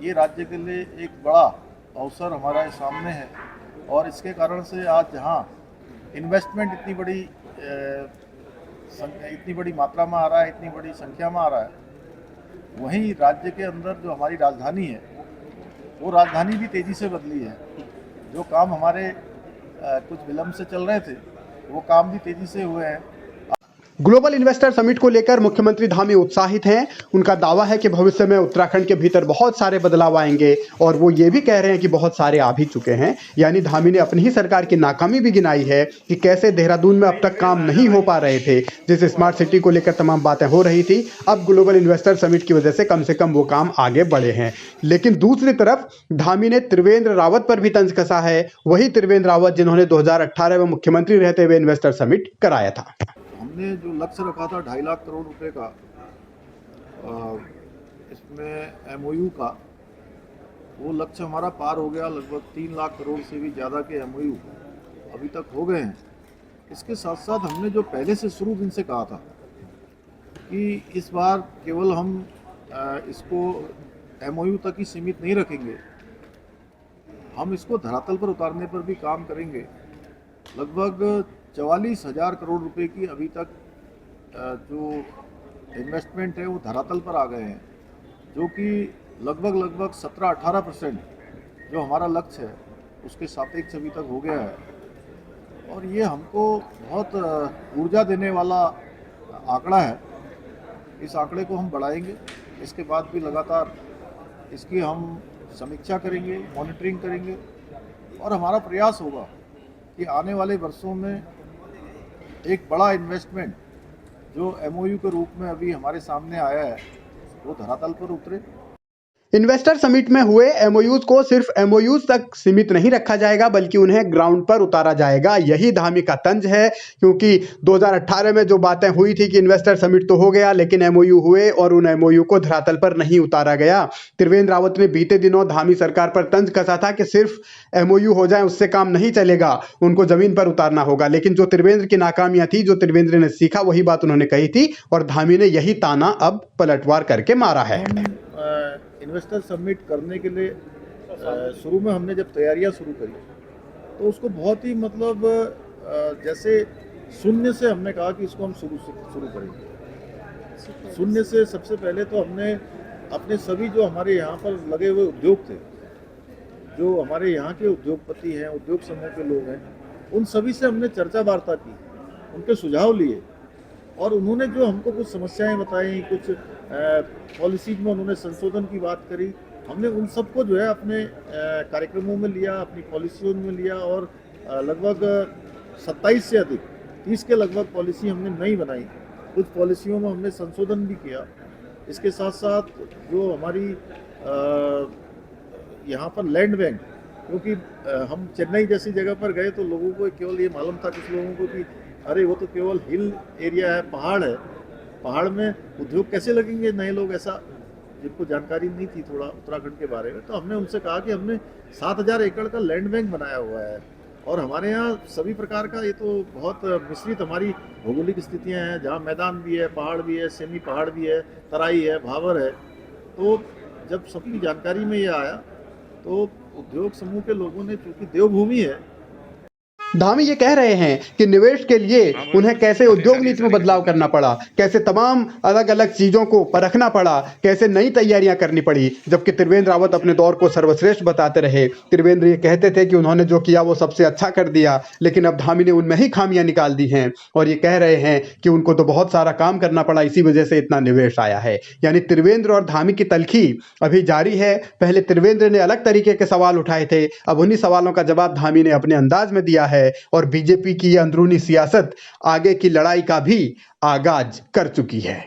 ये राज्य के लिए एक बड़ा अवसर हमारे सामने है और इसके कारण से आज जहाँ इन्वेस्टमेंट इतनी बड़ी मात्रा में आ रहा है, इतनी बड़ी संख्या में आ रहा है, वहीं राज्य के अंदर जो हमारी राजधानी है वो राजधानी भी तेज़ी से बदली है। जो काम हमारे कुछ विलम्ब से चल रहे थे वो काम भी तेज़ी से हुए हैं। ग्लोबल इन्वेस्टर समिट को लेकर मुख्यमंत्री धामी उत्साहित हैं। उनका दावा है कि भविष्य में उत्तराखंड के भीतर बहुत सारे बदलाव आएंगे और वो ये भी कह रहे हैं कि बहुत सारे आ भी चुके हैं। यानी धामी ने अपनी ही सरकार की नाकामी भी गिनाई है कि कैसे देहरादून में अब तक काम नहीं हो पा रहे थे। जिस स्मार्ट सिटी को लेकर तमाम बातें हो रही थी, अब ग्लोबल इन्वेस्टर समिट की वजह से कम वो काम आगे बढ़े हैं। लेकिन दूसरी तरफ धामी ने त्रिवेंद्र रावत पर भी तंज कसा है। वही त्रिवेंद्र रावत जिन्होंने 2018 में मुख्यमंत्री रहते हुए इन्वेस्टर समिट कराया था। हमने जो लक्ष्य रखा था 2.5 लाख करोड़ रुपए का, इसमें एमओयू का, वो लक्ष्य हमारा पार हो गया। लगभग 3 लाख करोड़ से भी ज़्यादा के एमओयू अभी तक हो गए हैं। इसके साथ साथ हमने जो पहले से शुरू दिन से कहा था कि इस बार केवल हम इसको एमओयू तक ही सीमित नहीं रखेंगे, हम इसको धरातल पर उतारने पर भी काम करेंगे। लगभग 44,000 करोड़ रुपए की अभी तक जो इन्वेस्टमेंट है वो धरातल पर आ गए हैं, जो कि लगभग 17-18% जो हमारा लक्ष्य है उसके सापेक्ष अभी तक हो गया है। और ये हमको बहुत ऊर्जा देने वाला आंकड़ा है। इस आंकड़े को हम बढ़ाएंगे। इसके बाद भी लगातार इसकी हम समीक्षा करेंगे, मॉनिटरिंग करेंगे और हमारा प्रयास होगा कि आने वाले वर्षों में एक बड़ा इन्वेस्टमेंट जो एमओयू के रूप में अभी हमारे सामने आया है वो धरातल पर उतरे। इन्वेस्टर समिट में हुए एमओयूज को सिर्फ एमओयूज तक सीमित नहीं रखा जाएगा, बल्कि उन्हें ग्राउंड पर उतारा जाएगा। यही धामी का तंज है, क्योंकि 2018 में जो बातें हुई थी कि इन्वेस्टर समिट तो हो गया लेकिन एमओयू हुए और उन एमओयू को धरातल पर नहीं उतारा गया। त्रिवेंद्र रावत ने बीते दिनों धामी सरकार पर तंज कसा था कि सिर्फ एमओयू हो जाए उससे काम नहीं चलेगा, उनको जमीन पर उतारना होगा। लेकिन जो त्रिवेंद्र की नाकामियां थी, जो त्रिवेंद्र ने सीखा, वही बात उन्होंने कही थी और धामी ने यही ताना अब पलटवार करके मारा है। इन्वेस्टर समिट करने के लिए शुरू में हमने जब तैयारियां शुरू करी तो उसको बहुत ही जैसे शून्य से हमने कहा कि इसको हम शुरू करेंगे। शून्य से सबसे पहले तो हमने अपने सभी जो हमारे यहाँ पर लगे हुए उद्योग थे, जो हमारे यहाँ के उद्योगपति हैं, उद्योग समूह के लोग हैं, उन सभी से हमने चर्चा वार्ता की, उनके सुझाव लिए और उन्होंने जो हमको कुछ समस्याएं बताई, कुछ पॉलिसीज में उन्होंने संशोधन की बात करी, हमने उन सबको जो है अपने कार्यक्रमों में लिया, अपनी पॉलिसियों में लिया और लगभग 27 से अधिक 30 के लगभग पॉलिसी हमने नई बनाई। कुछ पॉलिसियों में हमने संशोधन भी किया। इसके साथ साथ जो हमारी यहाँ पर लैंड बैंक, क्योंकि हम चेन्नई जैसी जगह पर गए तो लोगों को केवल ये मालूम था कुछ लोगों को कि अरे वो तो केवल हिल एरिया है, पहाड़ है, पहाड़ में उद्योग कैसे लगेंगे नए लोग, ऐसा जिनको जानकारी नहीं थी थोड़ा उत्तराखंड के बारे में। तो हमने उनसे कहा कि हमने 7,000 एकड़ का लैंड बैंक बनाया हुआ है और हमारे यहाँ सभी प्रकार का, ये तो बहुत मिश्रित हमारी भौगोलिक स्थितियाँ हैं, जहाँ मैदान भी है, पहाड़ भी है, सेमी पहाड़ भी है, तराई है, भावर है। तो जब सबकी जानकारी में ये आया तो उद्योग समूह के लोगों ने, चूँकि देवभूमि है, धामी ये कह रहे हैं कि निवेश के लिए उन्हें कैसे उद्योग नीति में बदलाव करना पड़ा, कैसे तमाम अलग अलग चीजों को परखना पड़ा, कैसे नई तैयारियां करनी पड़ी। जबकि त्रिवेंद्र रावत अपने दौर को सर्वश्रेष्ठ बताते रहे। त्रिवेंद्र ये कहते थे कि उन्होंने जो किया वो सबसे अच्छा कर दिया, लेकिन अब धामी ने उनमें ही खामियां निकाल दी हैं और ये कह रहे हैं कि उनको तो बहुत सारा काम करना पड़ा, इसी वजह से इतना निवेश आया है। यानी त्रिवेंद्र और धामी की तल्खी अभी जारी है। पहले त्रिवेंद्र ने अलग तरीके के सवाल उठाए थे, अब उन्हीं सवालों का जवाब धामी ने अपने अंदाज में दिया है और बीजेपी की अंदरूनी सियासत आगे की लड़ाई का भी आगाज कर चुकी है।